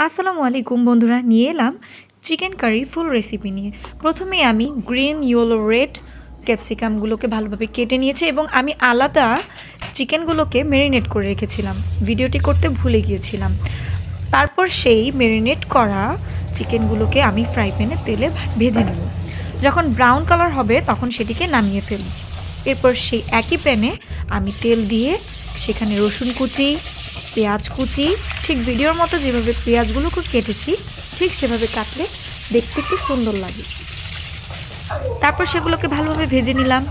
আসসালামু আলাইকুম বন্ধুরা, নিয়ে এলাম চিকেন কারি ফুল রেসিপি নিয়ে। প্রথমে আমি গ্রিন, ইয়েলো, রেড ক্যাপসিকামগুলোকে ভালোভাবে কেটে নিয়েছি এবং আমি আলাদা চিকেনগুলোকে ম্যারিনেট করে রেখেছিলাম, ভিডিওটি করতে ভুলে গিয়েছিলাম। তারপর সেই ম্যারিনেট করা চিকেনগুলোকে আমি ফ্রাই প্যানে তেলে ভেজে নেব। যখন ব্রাউন কালার হবে তখন সেটিকে নামিয়ে ফেলব। এরপর সেই একই প্যানে আমি তেল দিয়ে সেখানে রসুন কুচি, পেঁয়াজ কুচি, ঠিক ভিডিওর মতো যেভাবে পেঁয়াজগুলোকে কেটেছি ঠিক সেভাবে কাটলে দেখতে একটু সুন্দর লাগে। তারপর সেগুলোকে ভালোভাবে ভেজে নিলাম।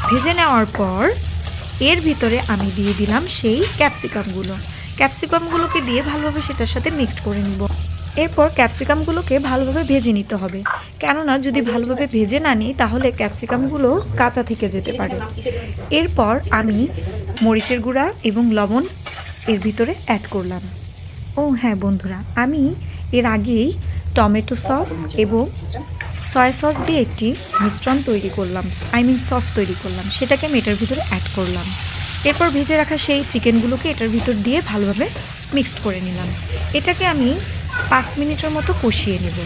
ভেজে নেওয়ার পর এর ভিতরে আমি দিয়ে দিলাম সেই ক্যাপসিকামগুলোকে দিয়ে ভালোভাবে সেটার সাথে মিক্সড করে নিব। এরপর ক্যাপসিকামগুলোকে ভালোভাবে ভেজে নিতে হবে, কেননা যদি ভালোভাবে ভেজে না নিই তাহলে ক্যাপসিকামগুলো কাঁচা থেকে যেতে পারে। এরপর আমি মরিচের গুঁড়া এবং লবণ এর ভিতরে অ্যাড করলাম। ও হ্যাঁ বন্ধুরা, আমি এর আগেই টমেটো সস এবং সয়া সস দিয়ে একটি মিশ্রণ তৈরি করলাম, সস তৈরি করলাম, সেটাকে আমি এটার ভিতরে অ্যাড করলাম। এরপর ভেজে রাখা সেই চিকেনগুলোকে এটার ভিতর দিয়ে ভালোভাবে মিক্সড করে নিলাম। এটাকে আমি 5 মিনিটের মতো কষিয়ে নেব।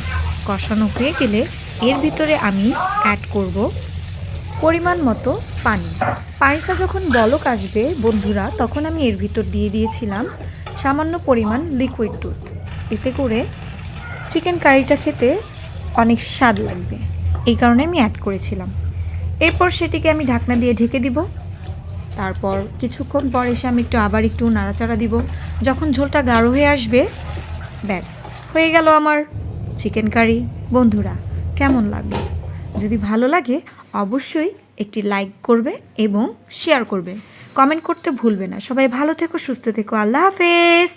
কষানো হয়ে গেলে এর ভিতরে আমি অ্যাড করব পরিমাণ মতো পানি। পানিটা যখন বলক আসবে বন্ধুরা, তখন আমি এর ভিতর দিয়ে দিয়েছিলাম সামান্য পরিমাণ লিকুইড দুধ। এতে করে চিকেন কারিটা খেতে অনেক স্বাদ লাগবে, এই কারণে আমি অ্যাড করেছিলাম। এরপর সেটিকে আমি ঢাকনা দিয়ে ঢেকে দিব। তারপর কিছুক্ষণ পর এসে আমি আবার একটু নাড়াচাড়া দিব। যখন ঝোলটা গাঢ় হয়ে আসবে, ব্যাস হয়ে গেল আমার চিকেন কারি। বন্ধুরা, কেমন লাগলো? যদি ভালো লাগে অবশ্যই একটি লাইক করবে এবং শেয়ার করবে, কমেন্ট করতে ভুলবে না। সবাই ভালো থেকো, সুস্থ থেকো। আল্লাহ হাফেজ।